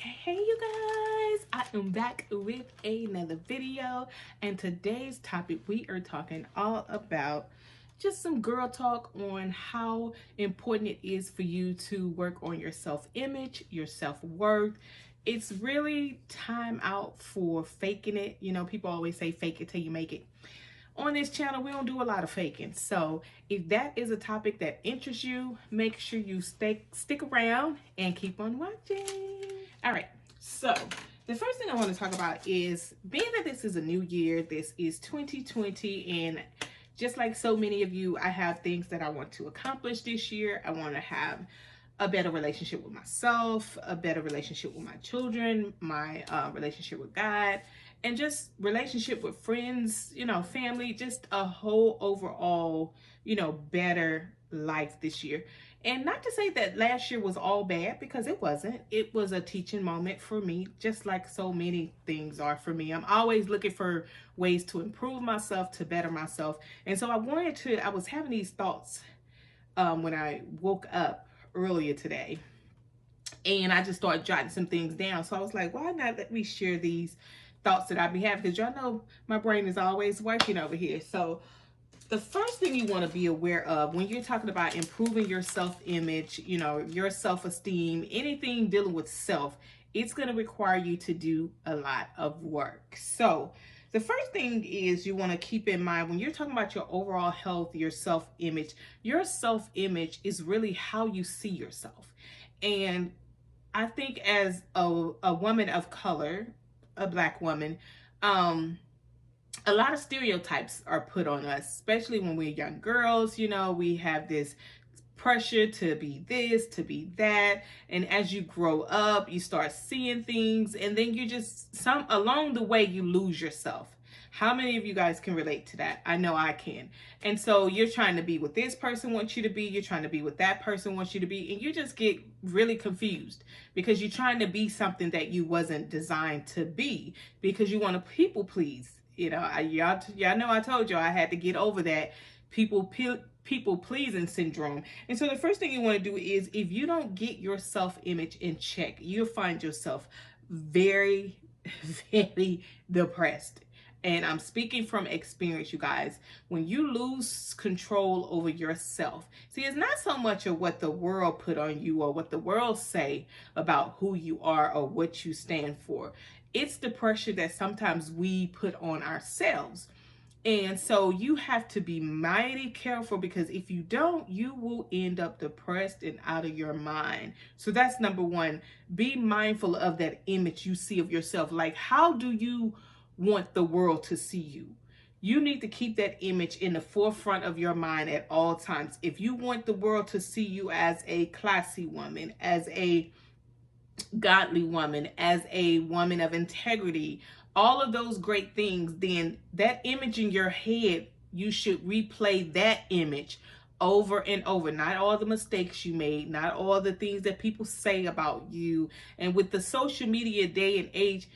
Hey you guys, I am back with another video, and today's topic we are talking all about just some girl talk on how important it is for you to work on your self-image, your self-worth. It's really time out for faking it. You know, people always say fake it till you make it. On this channel, we don't do a lot of faking. So if that is a topic that interests you, make sure you stick around and keep on watching. All right, so the first thing I want to talk about is being that this is a new year, this is 2020, and just like so many of you, I have things that I want to accomplish this year. I want to have a better relationship with myself, a better relationship with my children, my relationship with God, and just relationship with friends, you know, family, just a whole overall, you know, better life this year. And not to say that last year was all bad, because it wasn't. It was a teaching moment for me, just like so many things are for me. I'm always looking for ways to improve myself, to better myself. And so I was having these thoughts when I woke up earlier today. And I just started jotting some things down. So I was like, why not let me share these thoughts that I be having? Because y'all know my brain is always working over here. So the first thing you want to be aware of when you're talking about improving your self-image, you know, your self-esteem, anything dealing with self, it's going to require you to do a lot of work. So the first thing is you want to keep in mind when you're talking about your overall health, your self-image is really how you see yourself. And I think as a woman of color, a Black woman, a lot of stereotypes are put on us, especially when we're young girls. You know, we have this pressure to be this, to be that. And as you grow up, you start seeing things, and then you just, along the way, you lose yourself. How many of you guys can relate to that? I know I can. And so you're trying to be what this person wants you to be. You're trying to be what that person wants you to be. And you just get really confused because you're trying to be something that you wasn't designed to be, because you want to people please. You know, y'all know I told you I had to get over that people pleasing syndrome. And so the first thing you want to do is, if you don't get your self-image in check, you'll find yourself very, very depressed. And I'm speaking from experience, you guys. When you lose control over yourself, see, it's not so much of what the world put on you or what the world say about who you are or what you stand for. It's the pressure that sometimes we put on ourselves. And so you have to be mighty careful, because if you don't, you will end up depressed and out of your mind. So that's number one. Be mindful of that image you see of yourself. Like, how do you want the world to see you? You need to keep that image in the forefront of your mind at all times. If you want the world to see you as a classy woman, as a godly woman, as a woman of integrity, all of those great things, then that image in your head, you should replay that image over and over. Not all the mistakes you made, not all the things that people say about you. And with the social media day and age,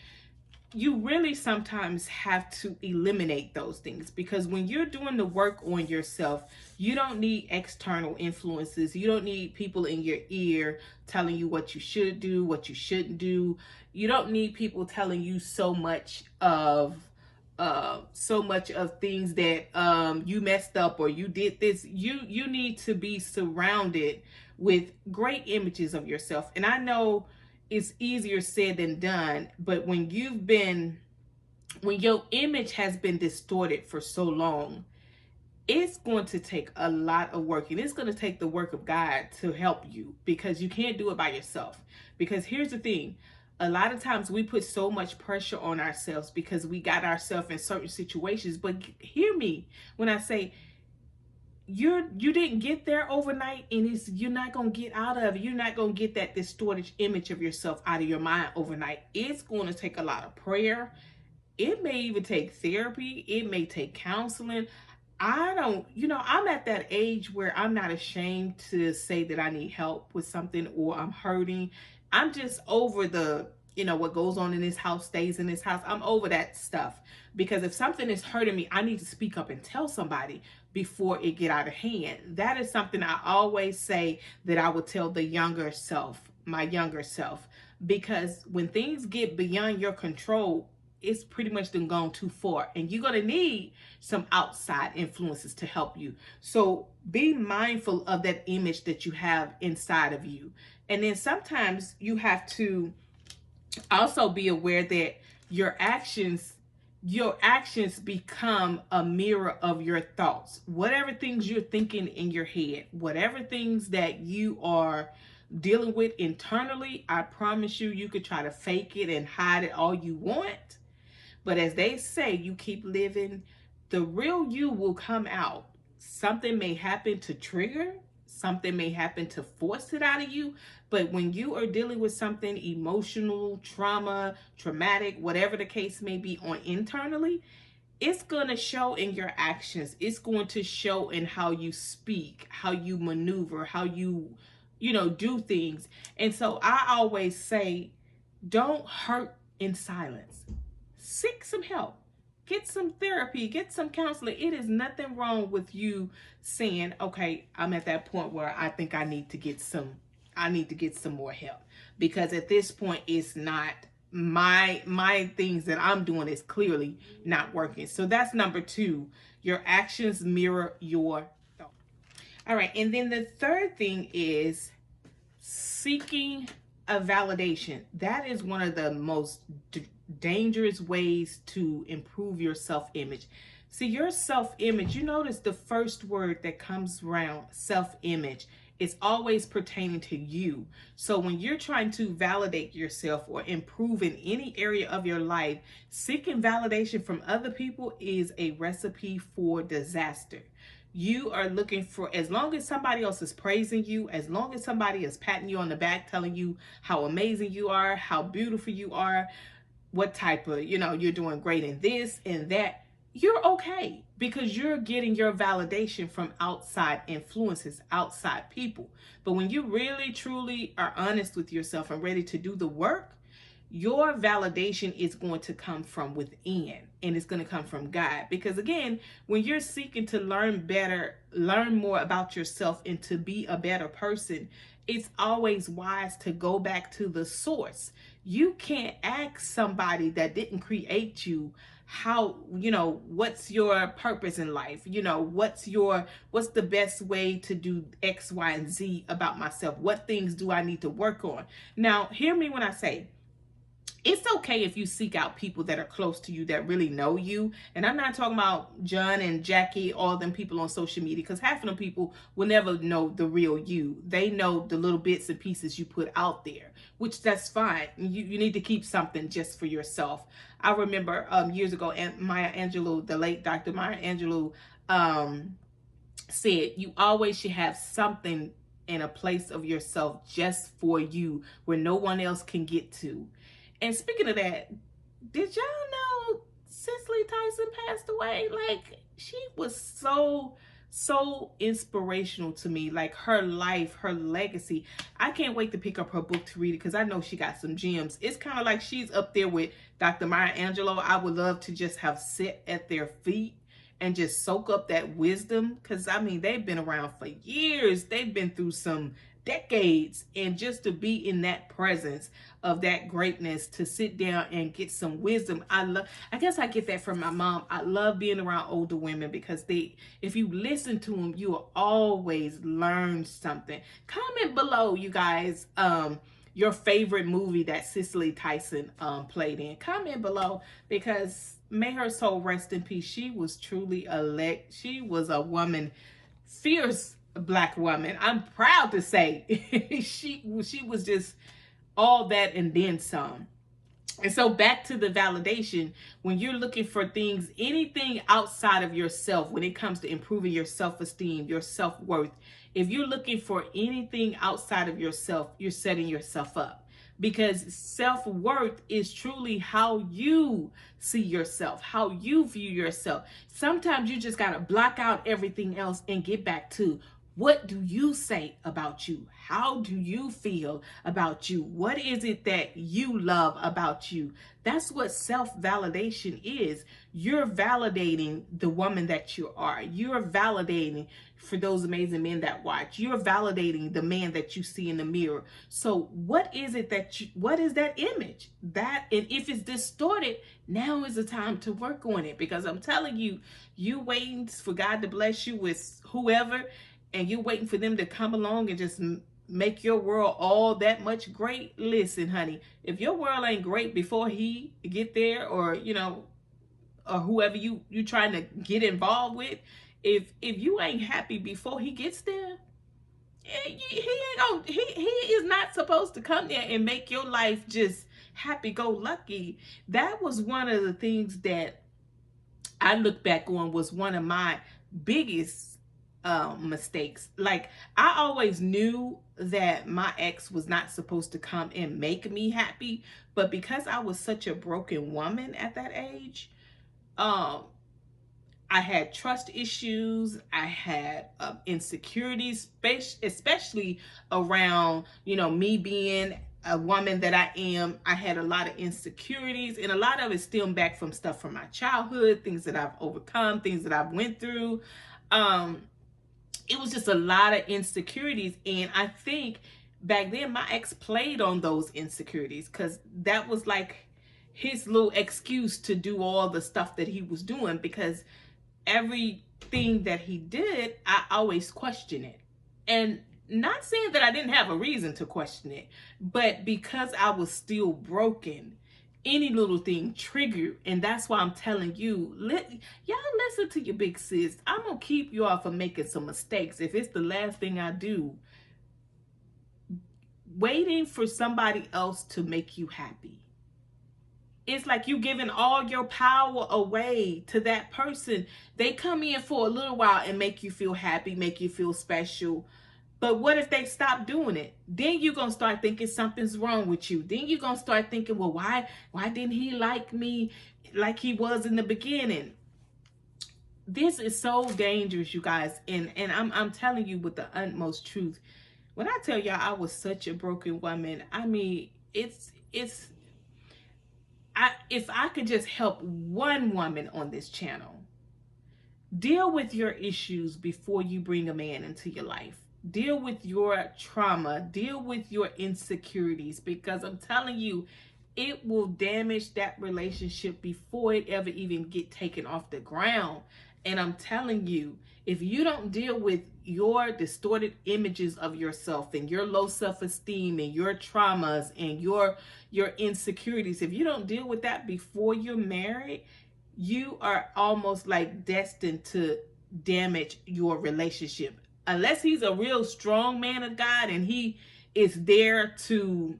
you really sometimes have to eliminate those things, because when you're doing the work on yourself, you don't need external influences. You don't need people in your ear telling you what you should do, what you shouldn't do. You don't need people telling you so much of things that you messed up or you did this. You need to be surrounded with great images of yourself. And I know it's easier said than done, but when your image has been distorted for so long, it's going to take a lot of work, and it's going to take the work of God to help you, because you can't do it by yourself. Because here's the thing, a lot of times we put so much pressure on ourselves because we got ourselves in certain situations. But hear me when I say, you didn't get there overnight, and you're not gonna get out of it. You're not gonna get that distorted image of yourself out of your mind overnight. It's going to take a lot of prayer. It may even take therapy. It may take counseling. I'm at that age where I'm not ashamed to say that I need help with something or I'm hurting. I'm just over what goes on in this house stays in this house. I'm over that stuff, because if something is hurting me, I need to speak up and tell somebody before it get out of hand. That is something I always say that I would tell the younger self my younger self, because when things get beyond your control, it's pretty much done gone too far, and you're going to need some outside influences to help you. So be mindful of that image that you have inside of you. And then sometimes you have to also be aware that your actions become a mirror of your thoughts. Whatever things you're thinking in your head, whatever things that you are dealing with internally, I promise you, you could try to fake it and hide it all you want. But as they say, you keep living, the real you will come out. Something may happen to trigger, something may happen to force it out of you. But when you are dealing with something emotional, traumatic, whatever the case may be on internally, it's going to show in your actions. It's going to show in how you speak, how you maneuver, how you do things. And so I always say, don't hurt in silence. Seek some help. Get some therapy, get some counseling. It is nothing wrong with you saying, okay, I'm at that point where I think I need to get some more help. Because at this point, it's not my things that I'm doing is clearly not working. So that's number 2. Your actions mirror your thoughts. All right. And then the third thing is seeking a validation. That is one of the most dangerous ways to improve your self-image. See, your self-image, you notice the first word that comes around self-image is always pertaining to you. So when you're trying to validate yourself or improve in any area of your life, seeking validation from other people is a recipe for disaster. You are looking for, as long as somebody else is praising you, as long as somebody is patting you on the back, telling you how amazing you are, how beautiful you are, what type of, you're doing great in this and that, you're okay, because you're getting your validation from outside influences, outside people. But when you really, truly are honest with yourself and ready to do the work, your validation is going to come from within, and it's going to come from God. Because again, when you're seeking to learn more about yourself and to be a better person, it's always wise to go back to the source. You can't ask somebody that didn't create you what's your purpose in life? What's the best way to do X, Y, and Z about myself? What things do I need to work on? Now, hear me when I say, it's okay if you seek out people that are close to you, that really know you. And I'm not talking about John and Jackie, all them people on social media, because half of them people will never know the real you. They know the little bits and pieces you put out there, which that's fine. You need to keep something just for yourself. I remember years ago, Maya Angelou, the late Dr. Maya Angelou, said, you always should have something in a place of yourself just for you, where no one else can get to. And speaking of that, did y'all know Cicely Tyson passed away? Like, she was so inspirational to me. Like, her life, her legacy. I can't wait to pick up her book to read it, because I know she got some gems. It's kind of like she's up there with Dr. Maya Angelou. I would love to just have sit at their feet and just soak up that wisdom, because I mean, they've been around for years. They've been through some decades, and just to be in that presence of that greatness, to sit down and get some wisdom. I guess I get that from my mom. I love being around older women, because if you listen to them, you will always learn something. Comment below, you guys, your favorite movie that Cicely Tyson played in. Comment below, because may her soul rest in peace. She was truly she was a woman, fierce Black woman. I'm proud to say she was just all that and then some. And so back to the validation, when you're looking for things, anything outside of yourself, when it comes to improving your self-esteem, your self-worth, if you're looking for anything outside of yourself, you're setting yourself up. Because self-worth is truly how you see yourself, how you view yourself. Sometimes you just got to block out everything else and get back to What do you say about you? How do you feel about you? What is it that you love about you? That's what self-validation is. You're validating the woman that you are. You're validating for those amazing men that watch. You're validating the man that you see in the mirror. So what is it that what is that image? And if it's distorted, now is the time to work on it, because I'm telling you, you waiting for God to bless you with whoever, and you waiting for them to come along and just make your world all that much great. Listen, honey, if your world ain't great before he get there, or or whoever you trying to get involved with, if you ain't happy before he gets there, he ain't gonna, he is not supposed to come there and make your life just happy go lucky. That was one of the things that I look back on, was one of my biggest mistakes. Like, I always knew that my ex was not supposed to come and make me happy, but because I was such a broken woman at that age, I had trust issues. I had insecurities, especially around, me being a woman that I am. I had a lot of insecurities, and a lot of it stemmed back from stuff from my childhood, things that I've overcome, things that I've went through. It was just a lot of insecurities, and I think back then my ex played on those insecurities, because that was like his little excuse to do all the stuff that he was doing, because everything that he did, I always question it. And not saying that I didn't have a reason to question it, but because I was still broken, any little thing triggered. And that's why I'm telling you, y'all listen to your big sis. I'm gonna keep y'all from making some mistakes. If it's the last thing I do, waiting for somebody else to make you happy, it's like you giving all your power away to that person. They come in for a little while and make you feel happy, make you feel special. But what if they stop doing it? Then you're going to start thinking something's wrong with you. Then you're going to start thinking, well, why didn't he like me like he was in the beginning? This is so dangerous, you guys. And I'm telling you with the utmost truth. When I tell y'all I was such a broken woman, I mean, if I could just help one woman on this channel, deal with your issues before you bring a man into your life. Deal with your trauma, deal with your insecurities, because I'm telling you, it will damage that relationship before it ever even get taken off the ground. And I'm telling you, if you don't deal with your distorted images of yourself and your low self-esteem and your traumas and your insecurities, if you don't deal with that before you're married, you are almost like destined to damage your relationship. Unless he's a real strong man of God and he is there to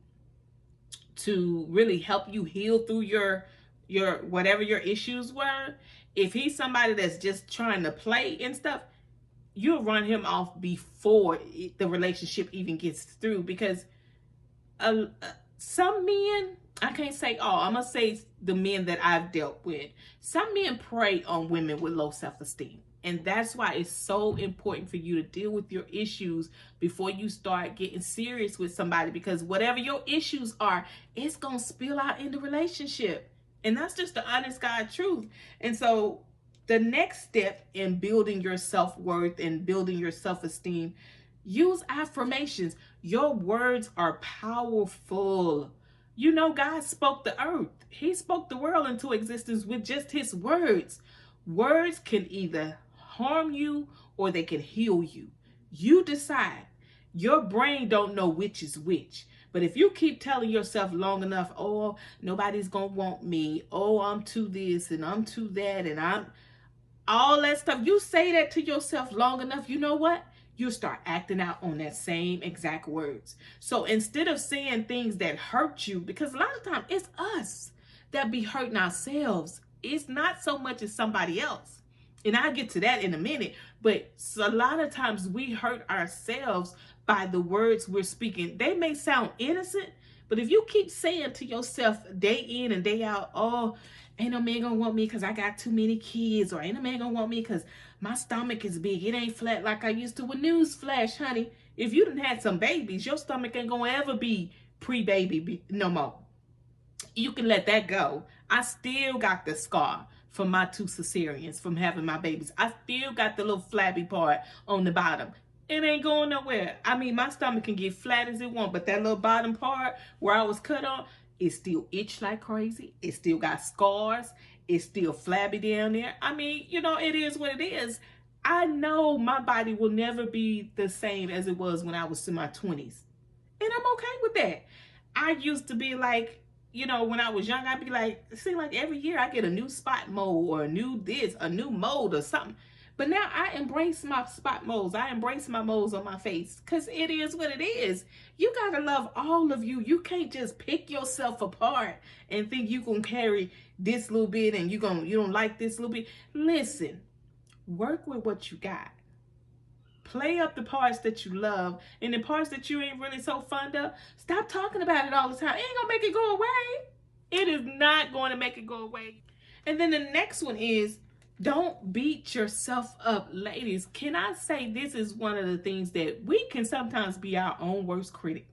really help you heal through your whatever your issues were. If he's somebody that's just trying to play and stuff, you'll run him off before the relationship even gets through. Because some men, I can't say all, I'm gonna say the men that I've dealt with, some men prey on women with low self-esteem. And that's why it's so important for you to deal with your issues before you start getting serious with somebody, because whatever your issues are, it's gonna spill out in the relationship. And that's just the honest God truth. And so the next step in building your self-worth and building your self-esteem, use affirmations. Your words are powerful. You know, God spoke the earth. He spoke the world into existence with just his words. Words can either harm you or they can heal you. You decide. Your brain don't know which is which. But if you keep telling yourself long enough, oh, nobody's gonna want me, oh, I'm too this and I'm too that and I'm all that stuff, you say that to yourself long enough, you know what? You start acting out on that same exact words. So instead of saying things that hurt you, because a lot of times it's us that be hurting ourselves. It's not so much as somebody else. And I'll get to that in a minute. But a lot of times we hurt ourselves by the words we're speaking. They may sound innocent, But if you keep saying to yourself day in and day out, oh, ain't no man gonna want me because I got too many kids, or ain't no man gonna want me because my stomach is big, it ain't flat like I used to. With newsflash, honey, if you done had some babies, your stomach ain't gonna ever be pre-baby no more. You can let that go. I still got the scar from my 2 cesareans from having my babies. I still got the little flabby part on the bottom. It ain't going nowhere. I mean, my stomach can get flat as it want, but that little bottom part where I was cut on, it still itch like crazy. It still got scars. It's still flabby down there. I mean, you know, it is what it is. I know my body will never be the same as it was when I was in my 20s. And I'm okay with that. I used to be like, you know, when I was young, I'd be like, it seemed like every year I get a new spot mole or a new this, a new mold or something. But now I embrace my spot moles. I embrace my moles on my face because it is what it is. You got to love all of you. You can't just pick yourself apart and think you can carry this little bit and you don't like this little bit. Listen, work with what you got. Play up the parts that you love, and the parts that you ain't really so fond of, stop talking about it all the time. It ain't gonna make it go away. It is not going to make it go away. And then the next one is, don't beat yourself up. Ladies, can I say this is one of the things that we can sometimes be our own worst critic.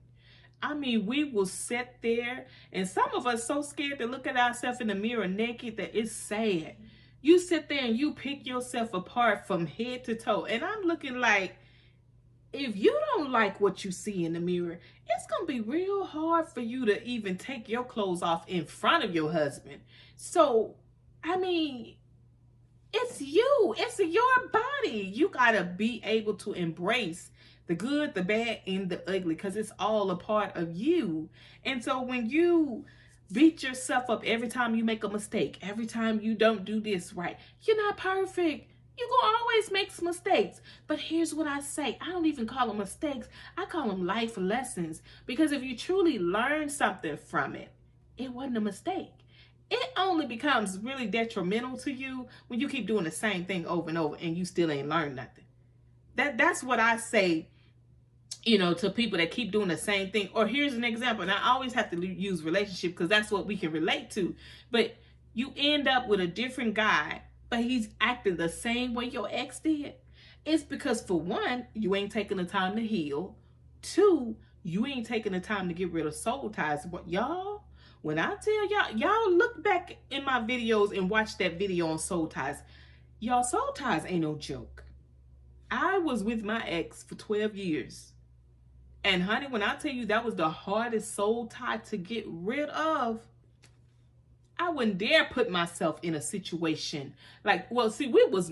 I mean, we will sit there, and some of us so scared to look at ourselves in the mirror naked that it's sad. You sit there and you pick yourself apart from head to toe. And I'm looking like, if you don't like what you see in the mirror, it's going to be real hard for you to even take your clothes off in front of your husband. So, I mean, it's you. It's your body. You got to be able to embrace the good, the bad, and the ugly, because it's all a part of you. And so when you beat yourself up every time you make a mistake, every time you don't do this right, you're not perfect. You're going to always make some mistakes. But here's what I say. I don't even call them mistakes. I call them life lessons. Because if you truly learn something from it, it wasn't a mistake. It only becomes really detrimental to you when you keep doing the same thing over and over and you still ain't learned nothing. That's what I say, you know, to people that keep doing the same thing. Or here's an example, and I always have to use relationship because that's what we can relate to. But you end up with a different guy, but he's acting the same way your ex did. It's because, for one, you ain't taking the time to heal. Two, you ain't taking the time to get rid of soul ties. What, y'all? When I tell y'all look back in my videos and watch that video on soul ties. Y'all, soul ties ain't no joke. I was with my ex for 12 years. And honey, when I tell you that was the hardest soul tie to get rid of, I wouldn't dare put myself in a situation like, well, see, we was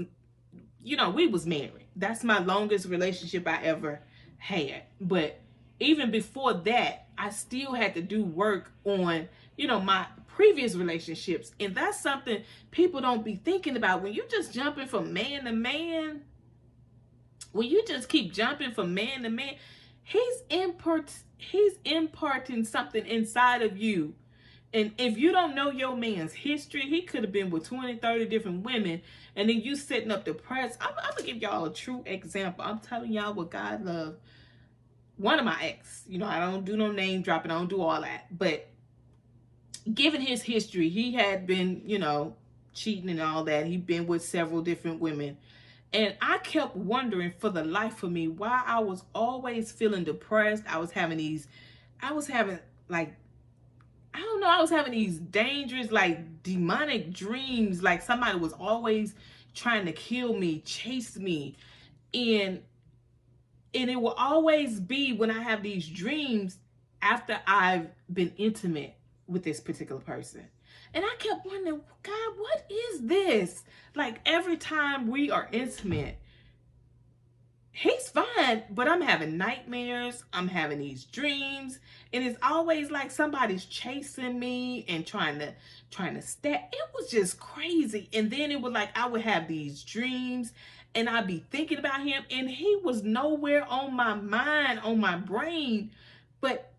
married. That's my longest relationship I ever had. But even before that, I still had to do work on, you know, my previous relationships. And that's something people don't be thinking about. When you just jumping from man to man, when you just keep jumping from man to man, he's imparting something inside of you. And if you don't know your man's history, he could have been with 20, 30 different women. And then you setting up the press. I'm going to give y'all a true example. I'm telling y'all what God loved. One of my ex, you know, I don't do no name dropping. I don't do all that. But given his history, he had been, you know, cheating and all that. He'd been with several different women. And I kept wondering for the life of me why I was always feeling depressed. I was having these dangerous, like, demonic dreams. Like somebody was always trying to kill me, chase me. And it will always be when I have these dreams after I've been intimate with this particular person. And I kept wondering, God, what is this? Like every time we are intimate, he's fine, but I'm having nightmares. I'm having these dreams. And it's always like somebody's chasing me and trying to stab. It was just crazy. And then it was like I would have these dreams and I'd be thinking about him and he was nowhere on my mind, on my brain. But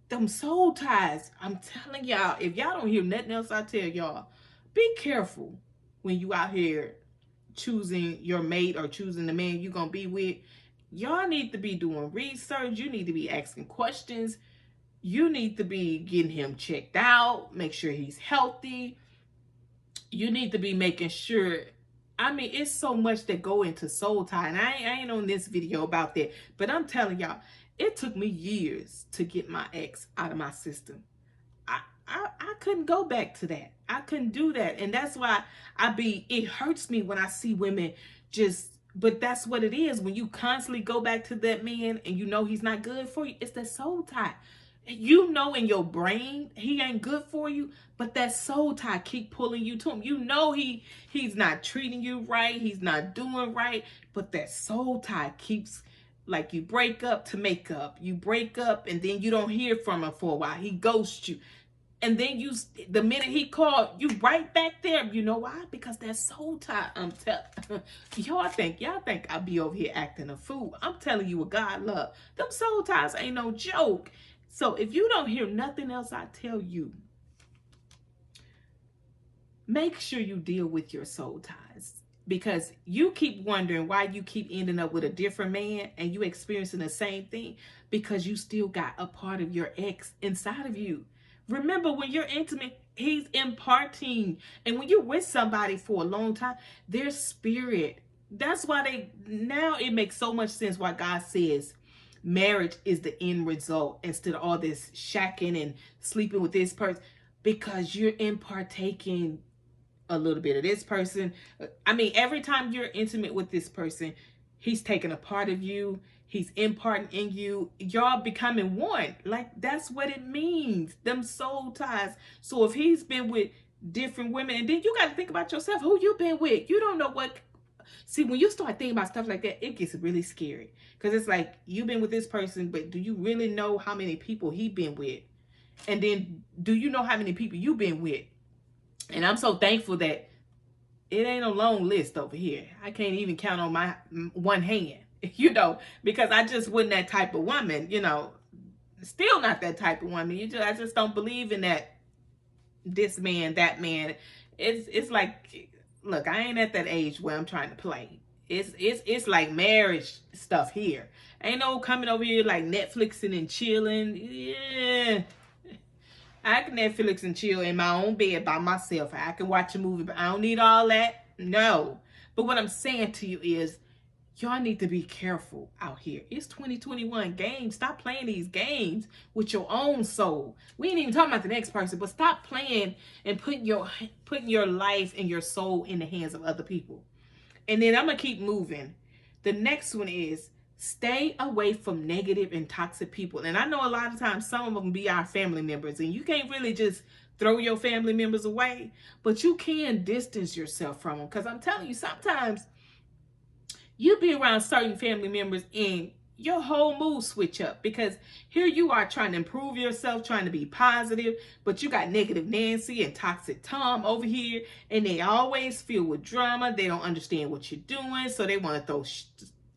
them soul ties, I'm telling y'all, if y'all don't hear nothing else I tell y'all, be careful when you out here choosing your mate or choosing the man you're going to be with. Y'all need to be doing research. You need to be asking questions. you need to be getting him checked out, make sure he's healthy. You need to be making sure. I mean, it's so much that go into soul tie, and I ain't on this video about that, but I'm telling y'all, it took me years to get my ex out of my system. I couldn't go back to that. I couldn't do that. And that's why it hurts me when I see women just, but that's what it is. When you constantly go back to that man and you know he's not good for you, it's that soul tie. You know in your brain he ain't good for you, but that soul tie keep pulling you to him. You know he's not treating you right, he's not doing right, but that soul tie keeps, like, you break up to make up. You break up and then you don't hear from him for a while. He ghosts you. And then the minute he called, you right back there. You know why? Because that soul tie. I'm telling y'all think I be over here acting a fool. I'm telling you what God love. Them soul ties ain't no joke. So if you don't hear nothing else I tell you, make sure you deal with your soul ties. Because you keep wondering why you keep ending up with a different man and you experiencing the same thing, because you still got a part of your ex inside of you. Remember, when you're intimate, he's imparting. And when you're with somebody for a long time, their spirit, that's why now it makes so much sense why God says marriage is the end result instead of all this shacking and sleeping with this person, because you're impartaking a little bit of this person. I mean, every time you're intimate with this person, he's taking a part of you. He's imparting in you. Y'all becoming one. Like, that's what it means. Them soul ties. So if he's been with different women, and then you got to think about yourself, who you been with. You don't know what. See, when you start thinking about stuff like that, it gets really scary. Because it's like, you've been with this person, but do you really know how many people he been with? And then, do you know how many people you've been with? And I'm so thankful that it ain't a long list over here. I can't even count on my one hand, because I just wasn't that type of woman, still not that type of woman. I just don't believe in that, this man, that man. It's like, look, I ain't at that age where I'm trying to play. It's like marriage stuff here. Ain't no coming over here like Netflixing and chilling. Yeah. I can Netflix and chill in my own bed by myself. I can watch a movie, but I don't need all that. No. But what I'm saying to you is, y'all need to be careful out here. It's 2021 games. Stop playing these games with your own soul. We ain't even talking about the next person, but stop playing and putting your life and your soul in the hands of other people. And then I'm going to keep moving. The next one is, stay away from negative and toxic people. And I know a lot of times some of them be our family members, and you can't really just throw your family members away, but you can distance yourself from them. Because I'm telling you, sometimes you be around certain family members and your whole mood switch up, because here you are trying to improve yourself, trying to be positive, but you got negative Nancy and toxic Tom over here, and they always filled with drama. They don't understand what you're doing, so they want to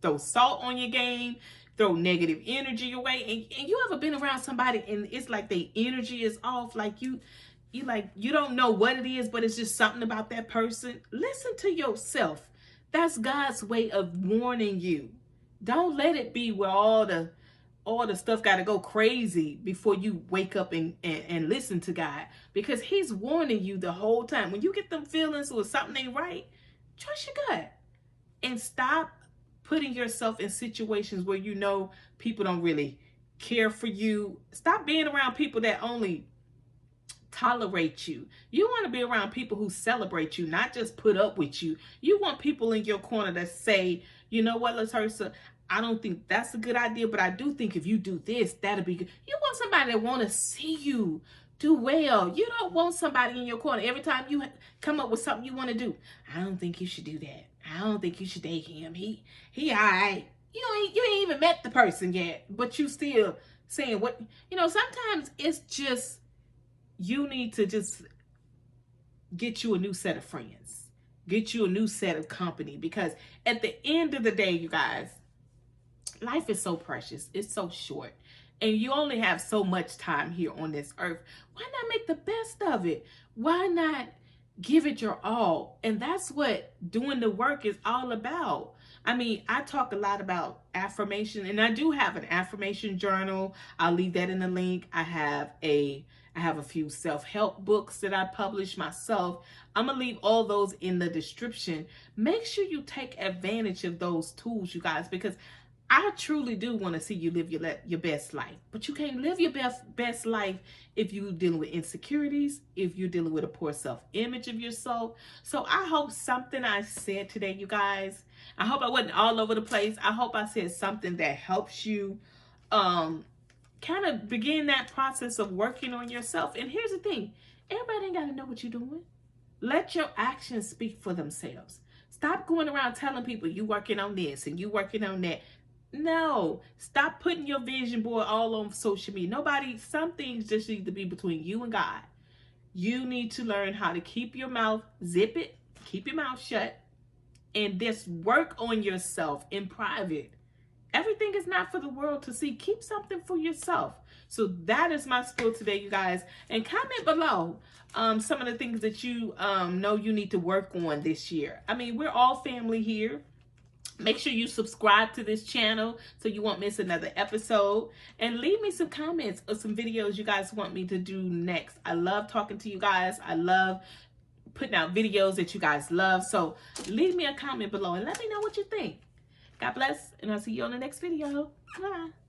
throw salt on your game, throw negative energy away. And you ever been around somebody and it's like their energy is off, like you don't know what it is, but it's just something about that person? Listen to yourself. That's God's way of warning you. Don't let it be where all the stuff got to go crazy before you wake up and listen to God, because he's warning you the whole time. When you get them feelings or something ain't right, trust your gut and stop putting yourself in situations where you know people don't really care for you. Stop being around people that only tolerate you. You want to be around people who celebrate you, not just put up with you. You want people in your corner that say, you know what, LaTersa, I don't think that's a good idea, but I do think if you do this, that'll be good. You want somebody that want to see you do well. You don't want somebody in your corner every time you come up with something you want to do. I don't think you should do that. I don't think you should date him. He all right. You ain't even met the person yet, but you still saying what, sometimes it's just, you need to just get you a new set of friends. Get you a new set of company, because at the end of the day, you guys, life is so precious. It's so short. And you only have so much time here on this earth. Why not make the best of it? Why not give it your all? And that's what doing the work is all about. I mean, I talk a lot about affirmation, and I do have an affirmation journal. I'll leave that in the link. I have a few self-help books that I publish myself. I'm gonna leave all those in the description. Make sure you take advantage of those tools, you guys, because I truly do want to see you live your best life. But you can't live your best life if you're dealing with insecurities, if you're dealing with a poor self-image of yourself. So I hope something I said today, you guys, I hope I wasn't all over the place. I hope I said something that helps you kind of begin that process of working on yourself. And here's the thing, everybody ain't got to know what you're doing. Let your actions speak for themselves. Stop going around telling people you working on this and you working on that. No, stop putting your vision board all on social media. Some things just need to be between you and God. You need to learn how to keep your mouth, zip it, keep your mouth shut, and just work on yourself in private. Everything is not for the world to see. Keep something for yourself. So that is my spiel today, you guys. And comment below some of the things that you know you need to work on this year. I mean, we're all family here. Make sure you subscribe to this channel so you won't miss another episode. And leave me some comments of some videos you guys want me to do next. I love talking to you guys. I love putting out videos that you guys love. So leave me a comment below and let me know what you think. God bless, and I'll see you on the next video. Bye.